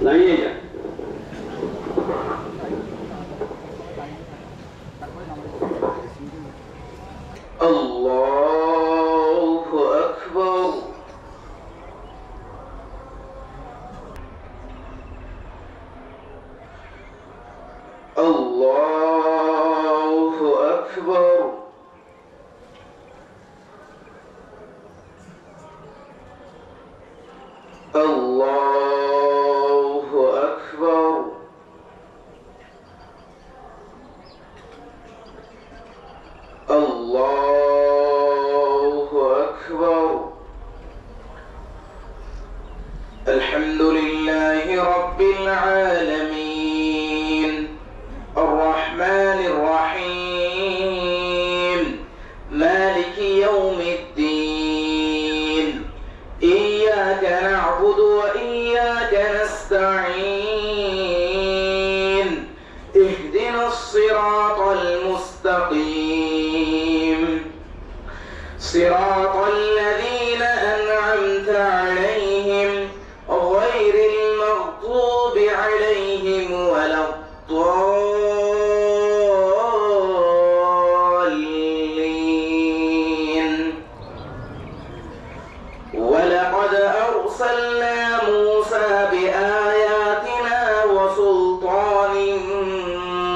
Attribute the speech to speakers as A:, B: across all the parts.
A: দাঁড়িয়ে যান। আল্লাহু আকবার। আল্লাহু আকবার। আল্লাহু আকবার। আল্লাহু আকবার। আলহামদুলিল্লাহি রাব্বিল আলামিন আর-রাহমানির রাহিম মালিকি ইয়াউমিদ্দিন ইয়্যাকা না'বুদু ওয়া ইয়্যাকা নাস্তাঈন ইহদিনাস সিরাতাল মুস্তাকিম সিরাতাল লাযীনা আন'আমতা আলাইহিম গhayril maghdubi আলাইহিম ওয়ালাদ-দাল্লিন। ولقد أرسلنا موسى بآياتنا وسلطان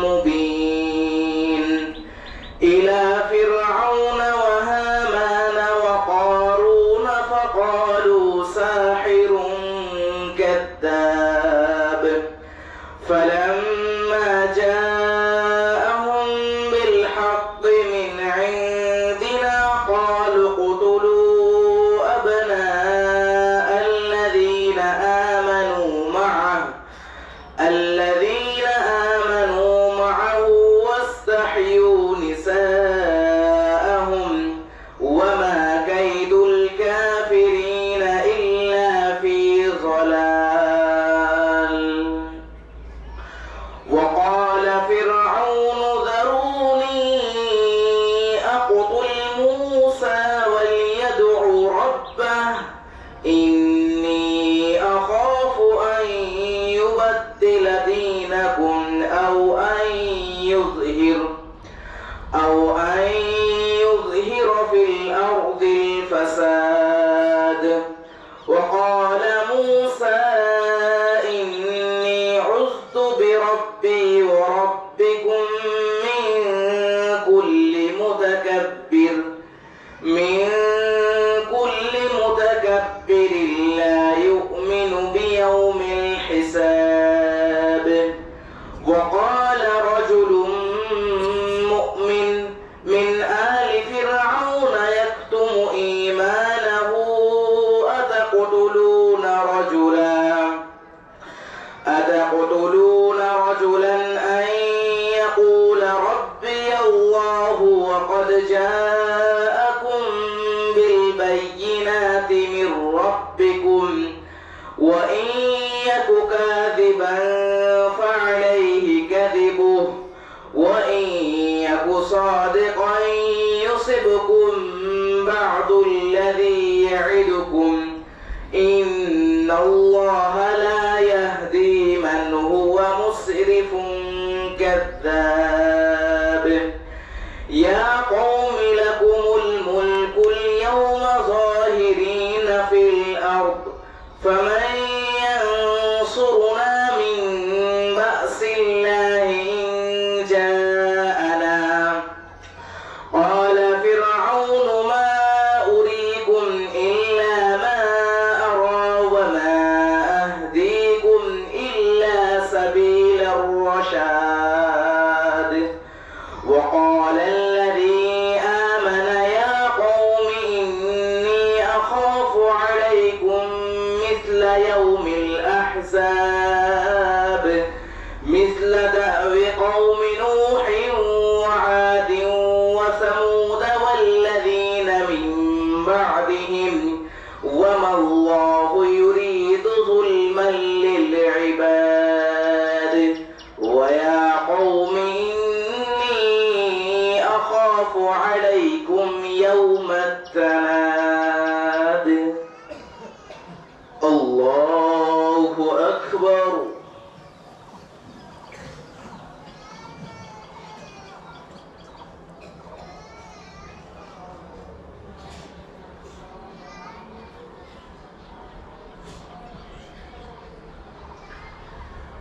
A: مبين إلى فرعون وهامان وقارون فقالوا ساحر كذاب فلما جاءهم بالحق من عندنا قالوا اقتلوا أبناء الذين آمنوا معه واستحيوا نساءهم وما كيد الكافرين إلا في ضلال. وقال فرعون ذروني أقتل موسى وليدع ربه إني أخاف أن يبدل دينكم أو أن يظهر في الأرض الفساد. وقال موسى إني عذت بربي وربكم من كل متكبر لا يؤمن بيوم الحساب. وقال رجل مؤمن من آل فرعون يكتم إيمانه أتقتلون رجلا أن يقول ربي الله وقد جاءكم بالبينات من ربكم وإن يك كاذبا فعليه كذبه وإن يك صادقا يصبكم بعض الذي يعدكم إن الله لا يهدي من هو مسرف كذاب. يا قوم لكم الملك اليوم ظاهرين في الأرض فمن ينصرنا من بأس الله إن جاءنا. قال فرعون ما أريكم إلا ما أرى وما أهديكم إلا سبيل الرشاد. وقال الذي آمن يا قوم إني أخاف عليكم مثل يوم الأحزاب مثل دأب قوم نوح وعاد وثمود والذين من بعدهم وما الله يريد ظلما للعباد. ويا قوم إني أخاف عليكم يوم التناد. الله أكبر. أكبر.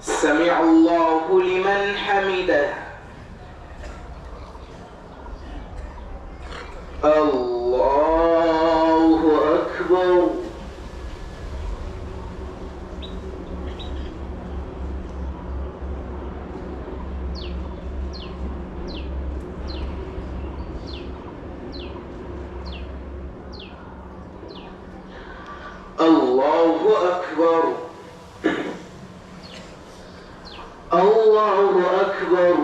A: سمع الله لمن حمده. الله أكبر. الله أكبر. الله أكبر.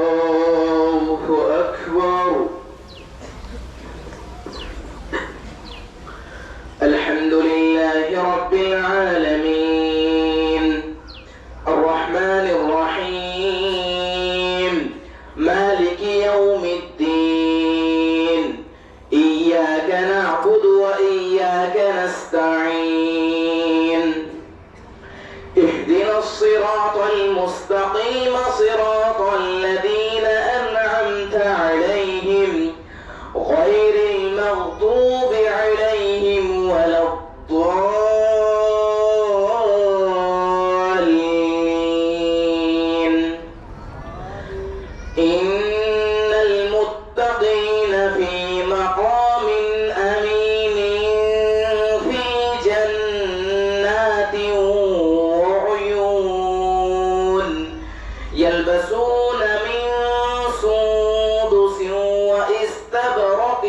A: الله أكبر. الحمد لله رب العالمين الرحمن الرحيم مالك يوم الدين إياك نعبد وإياك نستعين اهدنا الصراط المستقيم صراط الذين أنعمت عليهم غير المغضوب عليهم ولا الضالين. إن المتقين في مقام أمين في جنات وعيون يلبسون من سندس واستبرق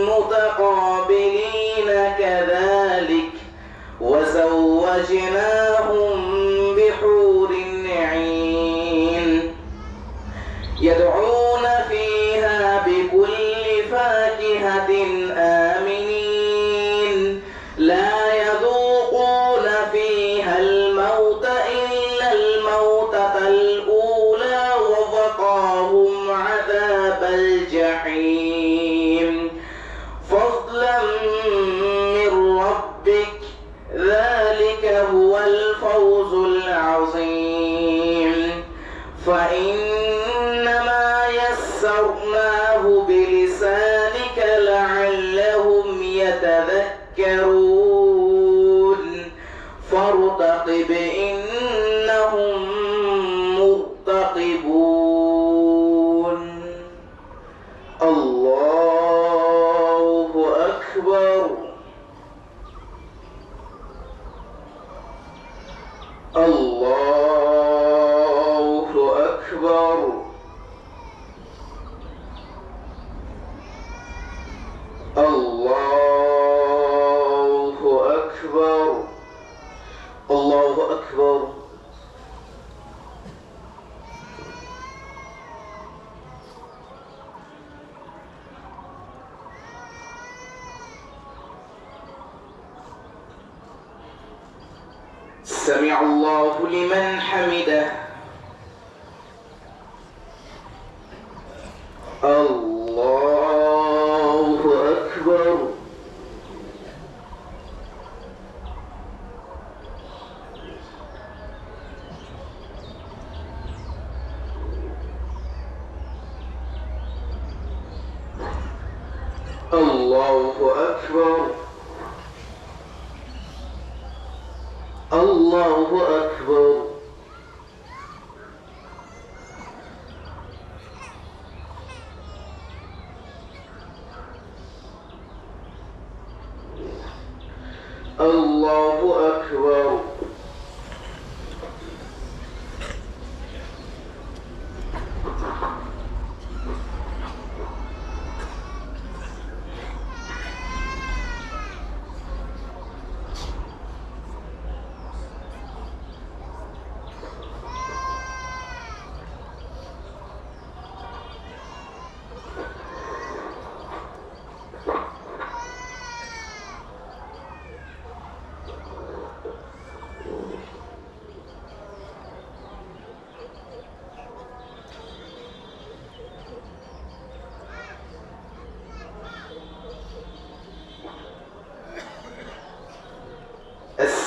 A: متقابلين كذلك وزوجناهم بحور عين يدعون فيها بكل فاكهة آمنين لا يذوقون فيها الموت إلا الموتة الأولى ووقاهم عذاب الجحيم فضلا من ربك ذلك هو الفوز العظيم. فإنما يسرناه بلسانك لعلهم يتذكرون فارتقب إنهم مرتقبون. الله أكبر. الله أكبر. الله أكبر. الله أكبر. سمع الله لمن حمده. الله أكبر. الله أكبر. الله أكبر. الله أكبر.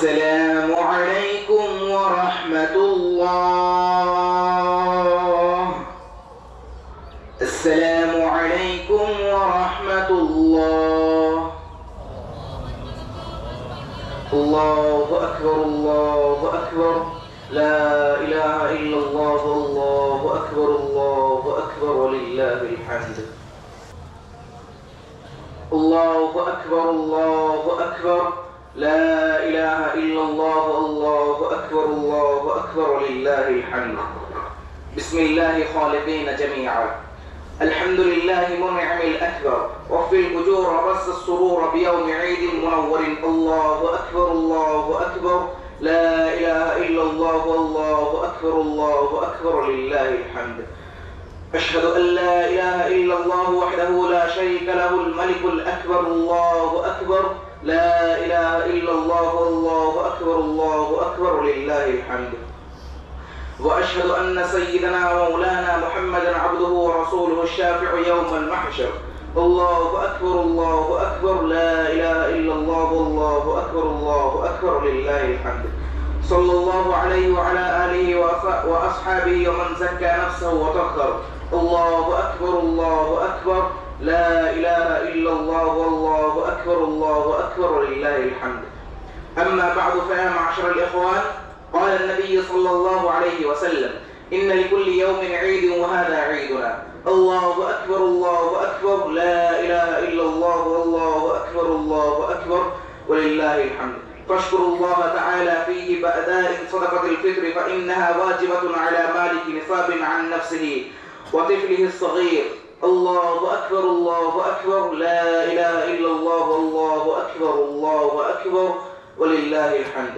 B: السلام عليكم ورحمة الله. السلام عليكم ورحمة الله. الله أكبر الله أكبر. لا إله إلا الله. الله أكبر الله أكبر ولله الحمد. الله أكبر الله أكبر. لا إله إلا الله. الله أكبر الله أكبر ولله الحمد. بسم الله خالقين جميعا. الحمد لله منعم الأكبر وفي الأجور بس السرور بيوم عيد منور. الله أكبر الله أكبر. لا إله إلا الله. الله أكبر الله أكبر لله الحمد. أشهد أن لا إله إلا الله وحده لا شريك له الملك الأكبر. الله أكبر. لا إله إلا الله. الله أكبر الله أكبر لله الحمد. وأشهد أن سيدنا ومولانا محمدا عبده ورسوله الشافع يوم المحشر. الله أكبر الله أكبر. لا إله إلا الله. الله أكبر الله أكبر لله الحمد. صلى الله عليه وعلى آله وأصحابه ومن زكى نفسه وطهر. الله أكبر الله أكبر. لا إله إلا الله. الله أكبر الله أكبر لله الحمد. أما بعد فيا معشر الإخوان، قال النبي صلى الله عليه وسلم: إن لكل يوم عيد وهذا عيدنا. الله أكبر الله أكبر. لا إله إلا الله. الله أكبر الله أكبر ولله الحمد. فاشكروا الله تعالى فيه بأداء صدقة الفطر، فإنها واجبة على مالك نصاب عن نفسه وطفله الصغير. الله أكبر الله أكبر. لا إله إلا الله. الله أكبر الله أكبر ولله الحمد.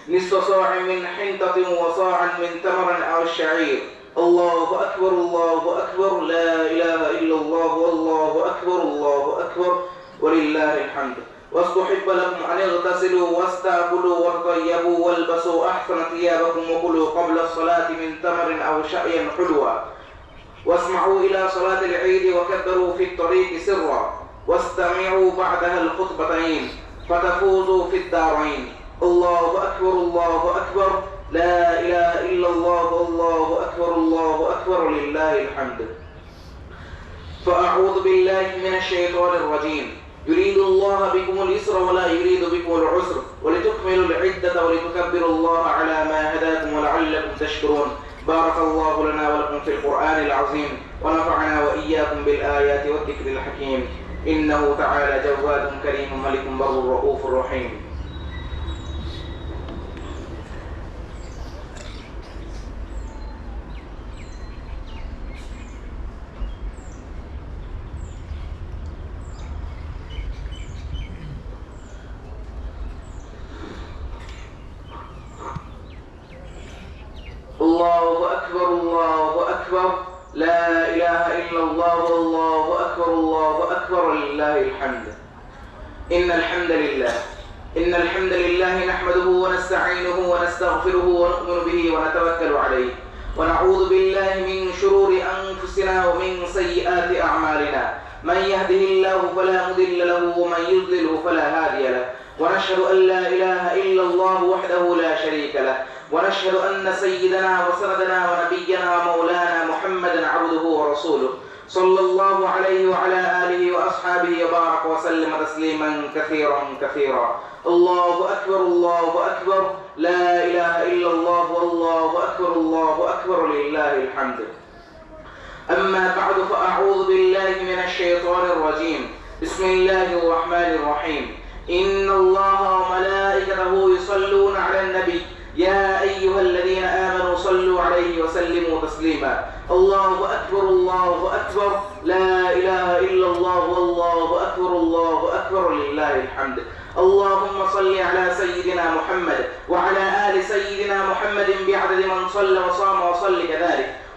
B: نصف صاع من حنطة وصاعا من تمر أو الشعير. الله أكبر الله أكبر. لا إله إلا الله. الله أكبر الله أكبر ولله الحمد. واستحب لكم أن اغتسلوا واستاكلوا وتطيبوا والبسوا أحسن ثيابكم وكلوا قبل الصلاة من تمر أو شأي حلوى. واسمعوا إلى صلاة العيد وكبروا في الطريق سرا، واستمعوا بعدها الخطبتين فتفوزوا في الدارين. الله أكبر الله أكبر. لا إله إلا الله. الله أكبر الله أكبر لله الحمد. فأعوذ بالله من الشيطان الرجيم. يريد الله بكم اليسر ولا يريد بكم العسر ولتكملوا العدة ولتكبروا الله على ما هداكم ولعلكم تشكرون. بارك الله لنا ولكم في القرآن العظيم، ونفعنا وإياكم بالآيات والذكر الحكيم. إنه تعالى جواد كريم ملك بر رؤوف رحيم. الله أكبر الله أكبر. لا إله إلا الله. الله أكبر الله أكبر لله الحمد. إن الحمد لله نحمده ونستعينه ونستغفره ونؤمن به ونتوكل عليه، ونعوذ بالله من شرور أنفسنا ومن سيئات أعمالنا. من يهده الله فلا مضل له ومن يضلله فلا هادي له. ونشهد أن لا إله إلا الله وحده لا شريك له. ونشهد أن سيدنا وسندنا ونبينا ومولانا محمدا عبده ورسوله، صلى الله عليه وعلى آله وأصحابه وبارك وسلم تسليما كثيرا كثيرا. الله أكبر الله أكبر. لا إله إلا الله. الله أكبر الله أكبر لله الحمد. أما بعد فأعوذ بالله من الشيطان الرجيم. بسم الله الرحمن الرحيم. إن الله وملائكته يصلون على النبي يا أيها الذين آمنوا صلوا عليه وسلموا تسليما. الله أكبر الله أكبر. لا إله إلا الله. الله أكبر الله أكبر لله الحمد. اللهم صل على سيدنا محمد وعلى آل سيدنا محمد بعدد من صلى وصام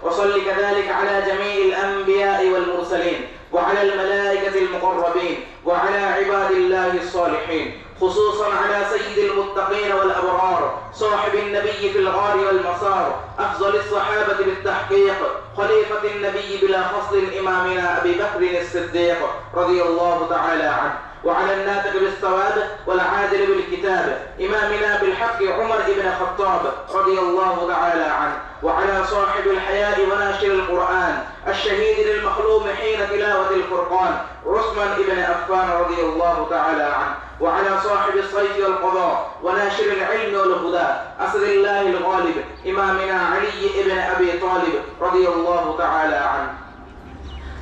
B: وصل كذلك على جميع الأنبياء والمرسلين وعلى الملائكة المقربين وعلى عباد الله الصالحين، خصوصا على سيد المتقين والأبرار صاحب النبي في الغار والمسار، أفضل الصحابة بالتحقيق، خليفة النبي بلا فصل إمامنا أبي بكر الصديق رضي الله تعالى عنه، وعلى الناطق بالصواب والعادل بالكتاب الكتاب إمامنا بالحق عمر بن الخطاب رضي الله تعالى عنه، وعلى صاحب الحياء وناشر القرآن الشهيد للمخلوم حين تلاوة الفرقان عثمان بن عفان رضي الله تعالى عنه، وعلى صاحب الصيف والقضاء وناشر العلم والهدى أسد الله الغالب إمامنا علي بن أبي طالب رضي الله تعالى عنه،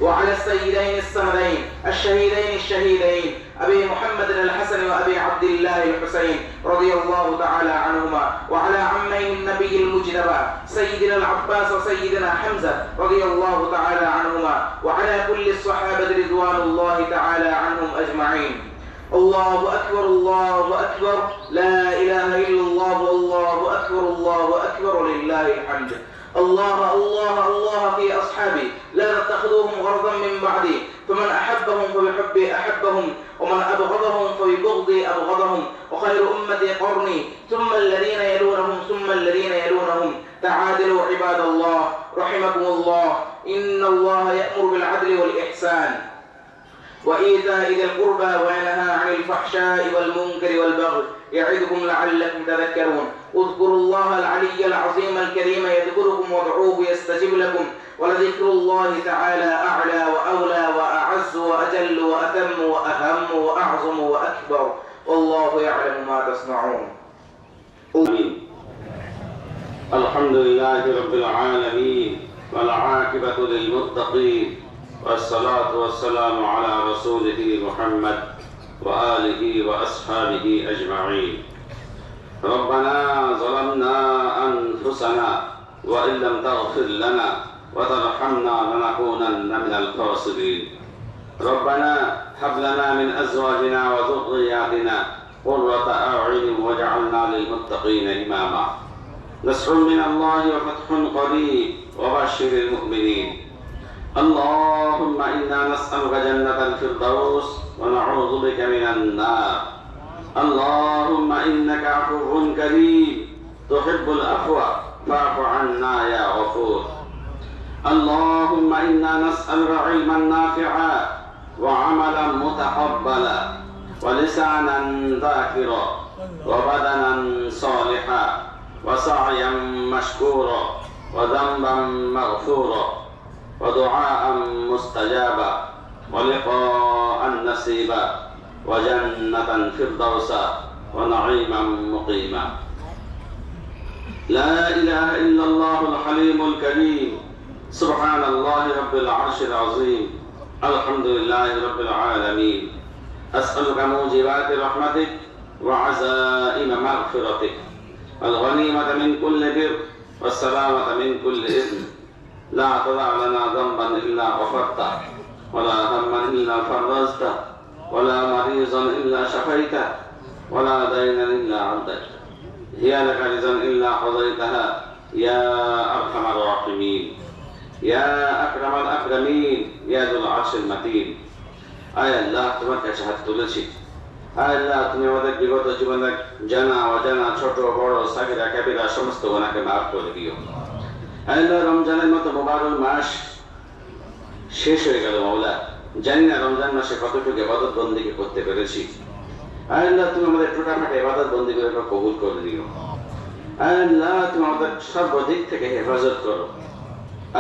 B: وعلى السيدين السندين الشهيدين الشهيدين أبي محمد الحسن وأبي عبد الله الحسين رضي الله تعالى عنهما، وعلى عمين النبي المجتبى سيدنا العباس وسيدنا حمزة رضي الله تعالى عنهما، وعلى كل الصحابة رضوان الله تعالى عنهم أجمعين. الله أكبر الله أكبر، لا إله إلا الله، الله أكبر الله أكبر، ولله الحمد. الله الله الله في أصحابي لا تتخذوهم غرضا من بعدي، فمن أحبهم فبحبي أحبهم، ومن أبغضهم فببغضي أبغضهم، وخير أمتي قرني ثم الذين يلونهم ثم الذين يلونهم. تعادلوا عباد الله رحمكم الله، إن الله يأمر بالعدل والإحسان وإيتاء ذي القربى وينهى عن الفحشاء والمنكر والبغي يعظكم لعلكم تذكرون. اذكروا الله العلي العظيم الكريم يذكركم وادعوه يستجب لكم، ولذكر الله تعالى أعلى وأولى وأعز وأجل وأتم وأهم وأعظم وأكبر، والله يعلم ما تصنعون.
C: الحمد لله رب العالمين، والعاقبة للمتقين، والصلاة والسلام على رسوله محمد وآله وأصحابه أجمعين. ربنا ظلمنا أنفسنا وإن لم تغفر لنا وترحمنا لنكونن من الخاسرين. ربنا هب لنا من أزواجنا وذرياتنا قرة أعين واجعلنا للمتقين إماما. نصر من الله وفتح قريب وبشر المؤمنين. اللهم إنا نسألك جنة الفردوس ونعوذ بك من النار. اللهم إنك عفو كريم تحب العفو فاعف عنا يا غفور. اللهم إنا نسألك علما نافعا وعملا متقبلا ولسانا ذاكرا وبدنا صالحا وسعيا مشكورا وذنبا مغفورا ودعاء مستجابا ولقاء نصيبا وجنة فردوسا ونعيما مقيما. لا إله إلا الله الحليم الكريم، سبحان الله رب العرش العظيم، الحمد لله رب العالمين. أسألك موجبات رحمتك وعزائم مغفرتك، الغنيمة من كل بر والسلامة من كل إثم. لا تدع لنا ذنبا إلا غفرته، ولا هما إلا فرجته، ولا مريضا إلا شفيته، ولا دينا إلا عدته، هي لك رزا إلا قضيتها يا أرحم الراحمين، يا أكرم الأكرمين، يا ذو العرش المتين। আয় আল্লাহ, তোমার কাছে হাত তুলেছি। আয় আল্লাহ, তুমি আমাদের বিগত জীবনের জানা অজানা ছোট বড় সাগিরা কাবিরা সমস্ত গুনাহকে মাফ করে দিও। আয় আল্লাহ, রমজানের মতো মুবারক মাস শেষ হয়ে গেল মাওলা, জানি না রমজান মাসে কতটুকু ইবাদত বন্দেগী করতে পেরেছি। আয় আল্লাহ, তুমি আমাদের টোটাফাটা ইবাদত বন্দেগীগুলোকে কবুল করে দিও। আয় আল্লাহ, তুমি আমাদের সর্বদিক থেকে হেফাজত করো।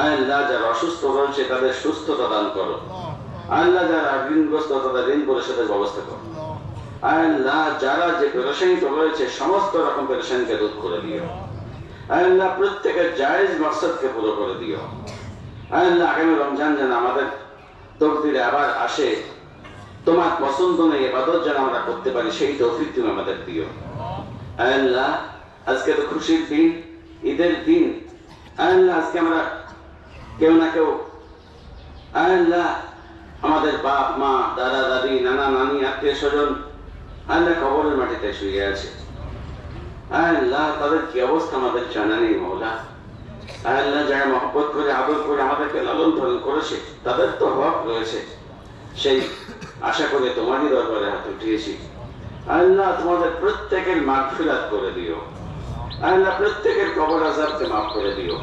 C: আয় আল্লাহ, যারা অসুস্থ রয়েছে তাদের সুস্থতা দান করো। আল্লাহ, যারা ঋণগ্রস্ত তাদের ঋণ পরিশোধের ব্যবস্থা করো। আল্লাহ, যারা যে পেরেশানিতে রয়েছে সমস্ত রকম পেরেশানিকে দূর করে দিও। আল্লাহ, প্রত্যেকের জায়েজ মাকসাদকে পুরো করে দিও। আল্লাহ, আগামী রমজান যেন আমাদের তকদিরে আবার আসে, তোমার পছন্দ নেই ইবাদত যেন আমরা করতে পারি সেই তৌফিক তুমি আমাদের দিও। আল্লাহ, আজকে তো খুশির দিন, ঈদের দিন। আল্লাহ, আজকে আমরা কেউ না কেউ আল্লাহ আমাদের বাপ মা দাদা দাদি নানা নানি আত্মীয় স্বজন আল্লাহ কবরের মাটিতে শুয়ে আছে। আল্লাহ, তাদের কি অবস্থা আমাদের জানা নেই মওলা। আল্লাহ, যারা মহব্বত করে আদর করে আমাদেরকে লালন পালন করেছে তাদের তো হক রয়েছে, সেই আশা করে তোমারই দরবারে হাত উঠিয়েছি। আল্লাহ, তোমাদের প্রত্যেকের মাগফিরাত করে দিও। আল্লাহ, প্রত্যেকের কবর আযাবকে মাফ করে দিও।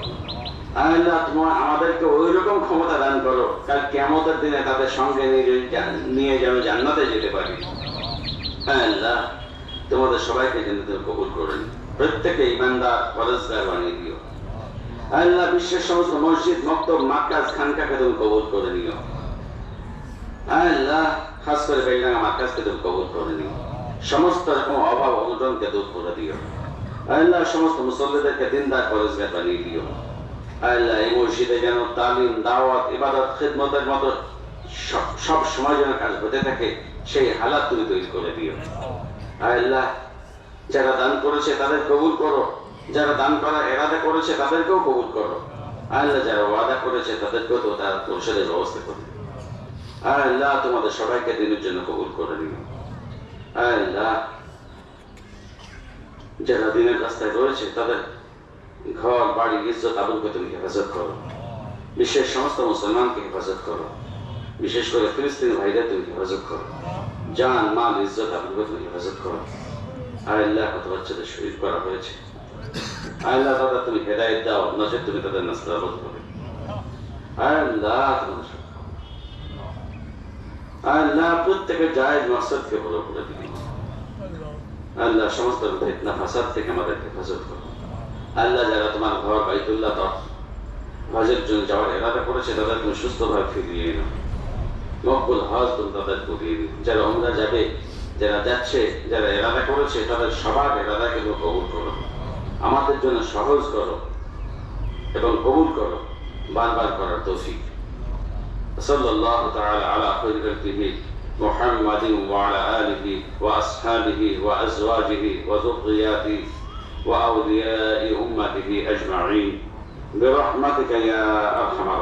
C: আল্লাহ, তোমার আমাদেরকে ওই রকম ক্ষমতা দান করো কাল কিয়ামতের দিনে তাদের সঙ্গে নিয়ে যেন জান্নাতে যেতে পারি। আল্লাহ, তোমাদের সবাইকে যেন তুমি কবুল করে নিও, প্রত্যেকে ইমানদার পরেজগার বানিয়ে দিও। আল্লাহ বিশ্বের সমস্ত মসজিদ, মক্তব, মার্কাজ, খানকাকে তুমি কবুল করে নিও। আল্লাহ খাস করে বেলডাঙ্গা মার্কাজকে তুমি কবুল করে নিও। সমস্ত রকম অভাব অনটনকে দূর করে দিও। আল্লাহ সমস্ত মুসল্লিদেরকে দিনদার পরেজগার বানিয়ে দিও। আল্লাহ এই মসজিদে যেন তালিম, দাওয়াত, ইবাদত, খিদমতের মতো সব সময় যেন কাজ হতে থাকে, সেই হালাত তুমি তৈরি করে দিও। আল্লাহ যারা দান করেছে তাদের কবুল করো, যারা দান করার এরাদা করেছে তাদেরকেও কবুল করো। আল্লাহ যারা ওয়াদা করেছে তাদেরকেও তো তার পরিষদের ব্যবস্থা করো। আল্লাহ তোমাদের সবাইকে দিনের জন্য কবুল করে নিও। আল্লাহ যারা দিনের রাস্তায় রয়েছে তাদের ঘর বাড়ি ইজ্জত আবরুকে তুমি হেফাজত করো। বিশ্বের সমস্ত মুসলমানকে হেফাজত করো, বিশেষ করে ফিলিস্তিনি ভাইদের তুমি হেফাজত করো। জান মাল ইজ্জত আবরুকে তুমি হেফাজত করো। আল্লাহ কত বাচ্চাদের শহীদ করা হয়েছে, আল্লাহ তাদের তুমি হেদায়েত দাও, নচেত তুমি তাদের নাস্তাবদ করো। আল্লাহ তোমাদের আল্লাহ প্রত্যেকের জায়েজ মাকসাদকে পুরো করে দিও। আল্লাহ সমস্ত ফিতনা ফাসাদ থেকে আমাদেরকে হেফাজত করো। আল্লাহ যারা তোমার ঘর বাইতুল্লাহ হজের জন্য যাওয়ার এরাদা করেছে তাদের তুমি সুস্থভাবে ফিরিয়ে এনো। মকবুল হজ তুমি তাদের করিয়ে দিও। যারা উমরা যাবে, যারা যাচ্ছে, যারা এরাদা করেছে তাদের সবার এরাদাকে তুমি কবুল করো, আমাদের জন্য সহজ করো এবং কবুল করো, বারবার করার তৌফিক। সাল্লাল্লাহু তাআলা আলা খায়রি খালকিহি মুহাম্মাদিন ওয়া আলা আলিহি ওয়া আসহাবিহি ওয়া আজওয়াজিহি ওয়া যুররিয়াতিহি ওয়া আওলিয়া'i উম্মতিহি আজমাইন বিরহমাতিকা ইয়া আরহামার